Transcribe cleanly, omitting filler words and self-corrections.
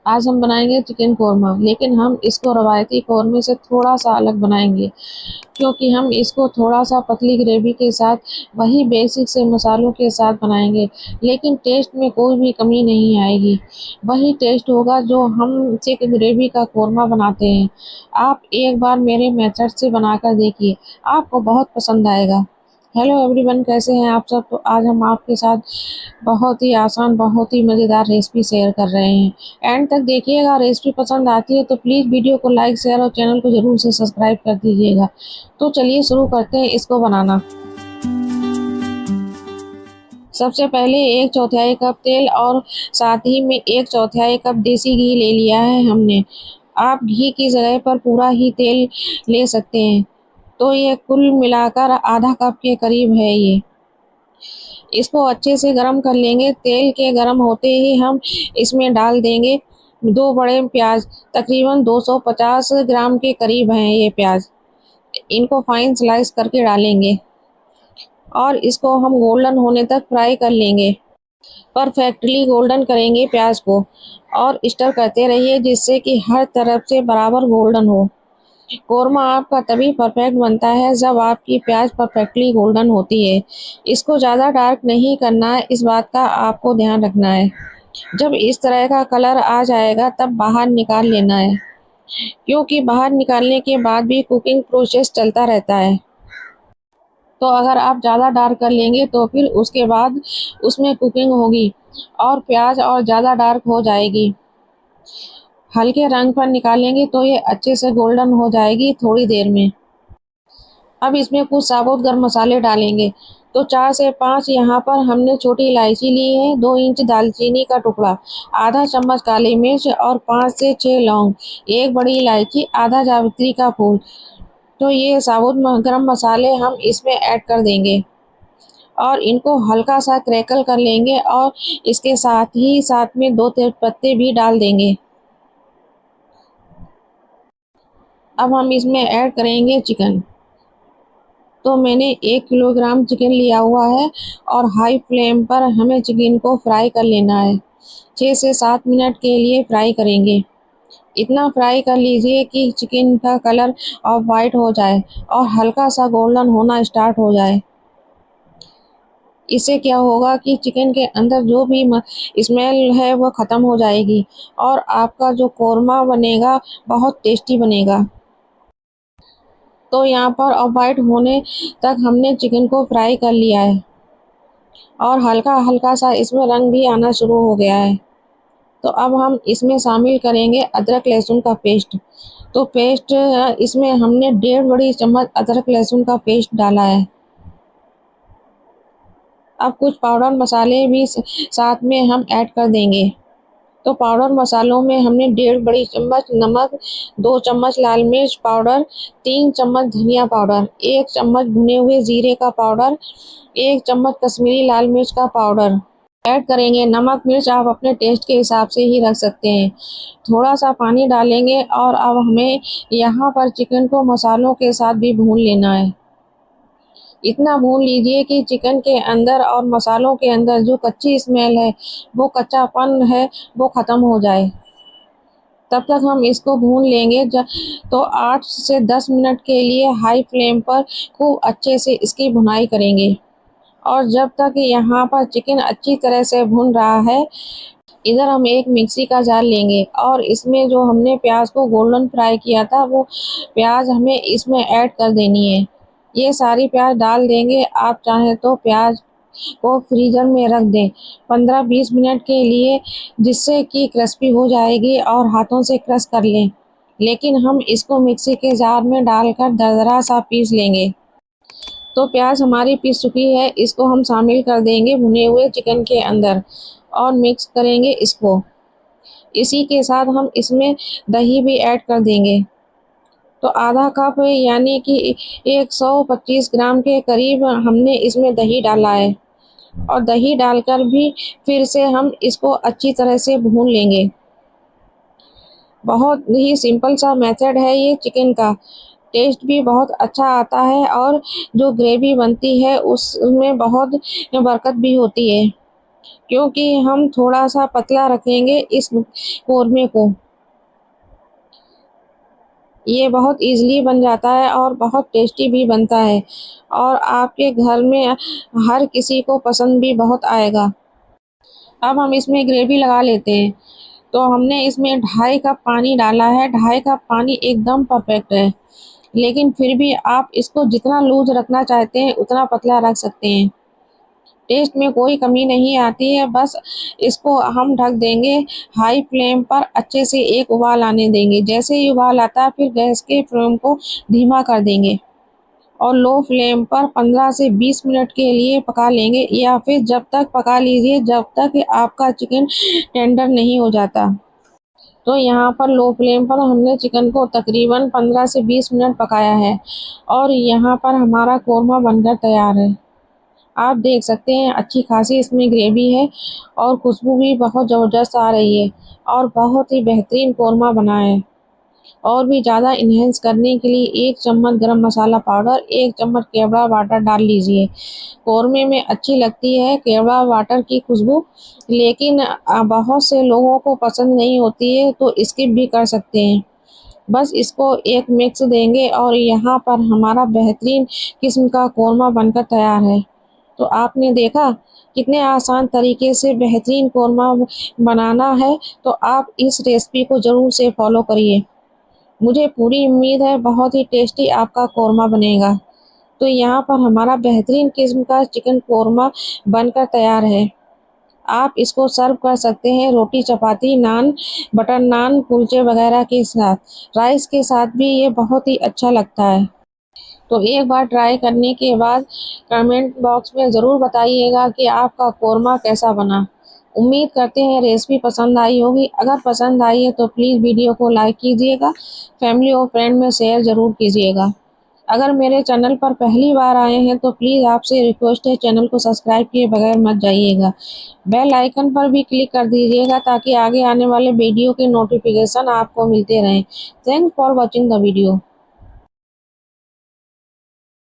आज हम बनाएंगे चिकन कोरमा, लेकिन हम इसको रवायती कोरमे से थोड़ा सा अलग बनाएंगे, क्योंकि हम इसको थोड़ा सा पतली ग्रेवी के साथ वही बेसिक से मसालों के साथ बनाएंगे। लेकिन टेस्ट में कोई भी कमी नहीं आएगी, वही टेस्ट होगा जो हम चिकन ग्रेवी का कोरमा बनाते हैं। आप एक बार मेरे मेथड से बनाकर देखिए, आपको बहुत पसंद आएगा। हेलो एवरीवन, कैसे हैं आप सब। तो आज हम आपके साथ बहुत ही आसान, बहुत ही मज़ेदार रेसिपी शेयर कर रहे हैं। एंड तक देखिएगा। रेसिपी पसंद आती है तो प्लीज़ वीडियो को लाइक, शेयर और चैनल को ज़रूर से सब्सक्राइब कर दीजिएगा। तो चलिए शुरू करते हैं इसको बनाना। सबसे पहले 1/4 कप तेल और साथ ही में 1/4 कप देसी घी ले लिया है हमने। आप घी की जगह पर पूरा ही तेल ले सकते हैं। तो ये कुल मिलाकर आधा कप के करीब है ये। इसको अच्छे से गरम कर लेंगे। तेल के गरम होते ही हम इसमें डाल देंगे 2 बड़े प्याज। तकरीबन 250 ग्राम के करीब हैं ये प्याज। इनको फाइन स्लाइस करके डालेंगे और इसको हम गोल्डन होने तक फ्राई कर लेंगे। परफेक्टली गोल्डन करेंगे प्याज को और स्टर करते रहिए, जिससे कि हर तरफ से बराबर गोल्डन हो। कोरमा आपका तभी परफेक्ट बनता है जब आपकी प्याज परफेक्टली गोल्डन होती है। इसको ज़्यादा डार्क नहीं करना है, इस बात का आपको ध्यान रखना है। जब इस तरह का कलर आ जाएगा तब बाहर निकाल लेना है, क्योंकि बाहर निकालने के बाद भी कुकिंग प्रोसेस चलता रहता है। तो अगर आप ज़्यादा डार्क कर लेंगे तो फिर उसके बाद उसमें कुकिंग होगी और प्याज और ज़्यादा डार्क हो जाएगी। हल्के रंग पर निकालेंगे तो ये अच्छे से गोल्डन हो जाएगी थोड़ी देर में। अब इसमें कुछ साबुत गर्म मसाले डालेंगे। तो 4 से 5 यहाँ पर हमने छोटी इलायची ली है, 2 इंच दालचीनी का टुकड़ा, आधा चम्मच काली मिर्च और 5 से 6 लौंग, 1 बड़ी इलायची, आधा जावित्री का फूल। तो ये साबुत गर्म मसाले हम इसमें ऐड कर देंगे और इनको हल्का सा क्रैकल कर लेंगे और इसके साथ ही साथ में 2 तेज पत्ते भी डाल देंगे। अब हम इसमें ऐड करेंगे चिकन। तो मैंने 1 किलोग्राम चिकन लिया हुआ है और हाई फ्लेम पर हमें चिकन को फ्राई कर लेना है। 6 से 7 मिनट के लिए फ्राई करेंगे। इतना फ्राई कर लीजिए कि चिकन का कलर ऑफ वाइट हो जाए और हल्का सा गोल्डन होना स्टार्ट हो जाए। इससे क्या होगा कि चिकन के अंदर जो भी स्मेल है वो ख़त्म हो जाएगी और आपका जो कोरमा बनेगा बहुत टेस्टी बनेगा। तो यहाँ पर ऑफ वाइट होने तक हमने चिकन को फ्राई कर लिया है और हल्का हल्का सा इसमें रंग भी आना शुरू हो गया है। तो अब हम इसमें शामिल करेंगे अदरक लहसुन का पेस्ट। तो पेस्ट इसमें हमने 1.5 बड़ी चम्मच अदरक लहसुन का पेस्ट डाला है। अब कुछ पाउडर मसाले भी साथ में हम ऐड कर देंगे। तो पाउडर मसालों में हमने 1.5 बड़ी चम्मच नमक, 2 चम्मच लाल मिर्च पाउडर, 3 चम्मच धनिया पाउडर, 1 चम्मच भुने हुए जीरे का पाउडर, 1 चम्मच कश्मीरी लाल मिर्च का पाउडर ऐड करेंगे। नमक मिर्च आप अपने टेस्ट के हिसाब से ही रख सकते हैं। थोड़ा सा पानी डालेंगे और अब हमें यहाँ पर चिकन को मसालों के साथ भी भून लेना है। इतना भून लीजिए कि चिकन के अंदर और मसालों के अंदर जो कच्ची स्मेल है, वो कच्चापन है, वो ख़त्म हो जाए। तब तक हम इसको भून लेंगे। तो 8 से 10 मिनट के लिए हाई फ्लेम पर खूब अच्छे से इसकी भुनाई करेंगे। और जब तक यहाँ पर चिकन अच्छी तरह से भुन रहा है, इधर हम एक मिक्सी का जार लेंगे और इसमें जो हमने प्याज को गोल्डन फ्राई किया था वो प्याज हमें इसमें ऐड कर देनी है। ये सारी प्याज डाल देंगे। आप चाहें तो प्याज को फ्रीज़र में रख दें 15-20 मिनट के लिए, जिससे कि क्रिस्पी हो जाएगी और हाथों से क्रश कर लें। लेकिन हम इसको मिक्सी के जार में डालकर दरदरा सा पीस लेंगे। तो प्याज हमारी पीस चुकी है, इसको हम शामिल कर देंगे भुने हुए चिकन के अंदर और मिक्स करेंगे इसको। इसी के साथ हम इसमें दही भी ऐड कर देंगे। तो आधा कप यानी कि 125 ग्राम के करीब हमने इसमें दही डाला है और दही डालकर भी फिर से हम इसको अच्छी तरह से भून लेंगे। बहुत ही सिंपल सा मेथड है ये चिकन का। टेस्ट भी बहुत अच्छा आता है और जो ग्रेवी बनती है उसमें बहुत बरकत भी होती है। क्योंकि हम थोड़ा सा पतला रखेंगे इस कौरमे को। ये बहुत इजीली बन जाता है और बहुत टेस्टी भी बनता है और आपके घर में हर किसी को पसंद भी बहुत आएगा। अब हम इसमें ग्रेवी लगा लेते हैं। तो हमने इसमें 2.5 कप पानी डाला है। 2.5 कप पानी एकदम परफेक्ट है, लेकिन फिर भी आप इसको जितना लूज रखना चाहते हैं उतना पतला रख सकते हैं। टेस्ट में कोई कमी नहीं आती है। बस इसको हम ढक देंगे, हाई फ्लेम पर अच्छे से एक उबाल आने देंगे। जैसे ही उबाल आता है फिर गैस के फ्लेम को धीमा कर देंगे और लो फ्लेम पर 15 से 20 मिनट के लिए पका लेंगे, या फिर जब तक पका लीजिए जब तक आपका चिकन टेंडर नहीं हो जाता। तो यहाँ पर लो फ्लेम पर हमने चिकन को तकरीबन 15 से 20 मिनट पकाया है और यहाँ पर हमारा कोरमा बनकर तैयार है। आप देख सकते हैं अच्छी खासी इसमें ग्रेवी है और खुशबू भी बहुत ज़बरदस्त आ रही है और बहुत ही बेहतरीन कोरमा बना है। और भी ज़्यादा इन्हेंस करने के लिए 1 चम्मच गरम मसाला पाउडर, 1 चम्मच केवड़ा वाटर डाल लीजिए। कोरमे में अच्छी लगती है केवड़ा वाटर की खुशबू, लेकिन बहुत से लोगों को पसंद नहीं होती है तो स्किप भी कर सकते हैं। बस इसको एक मिक्स देंगे और यहाँ पर हमारा बेहतरीन किस्म का कोरमा बनकर तैयार है। तो आपने देखा कितने आसान तरीके से बेहतरीन कोरमा बनाना है, तो आप इस रेसिपी को ज़रूर से फॉलो करिए। मुझे पूरी उम्मीद है बहुत ही टेस्टी आपका कोरमा बनेगा। तो यहाँ पर हमारा बेहतरीन किस्म का चिकन कोरमा बनकर तैयार है। आप इसको सर्व कर सकते हैं रोटी, चपाती, नान, बटर नान, कुलचे वगैरह के साथ। राइस के साथ भी ये बहुत ही अच्छा लगता है। तो एक बार ट्राई करने के बाद कमेंट बॉक्स में ज़रूर बताइएगा कि आपका कोरमा कैसा बना। उम्मीद करते हैं रेसिपी पसंद आई होगी। अगर पसंद आई है तो प्लीज़ वीडियो को लाइक कीजिएगा, फैमिली और फ्रेंड में शेयर ज़रूर कीजिएगा। अगर मेरे चैनल पर पहली बार आए हैं तो प्लीज़ आपसे रिक्वेस्ट है चैनल को सब्सक्राइब किए बगैर मत जाइएगा। बेल आइकन पर भी क्लिक कर दीजिएगा ताकि आगे आने वाले वीडियो के नोटिफिकेशन आपको मिलते रहें। Thanks for watching the video.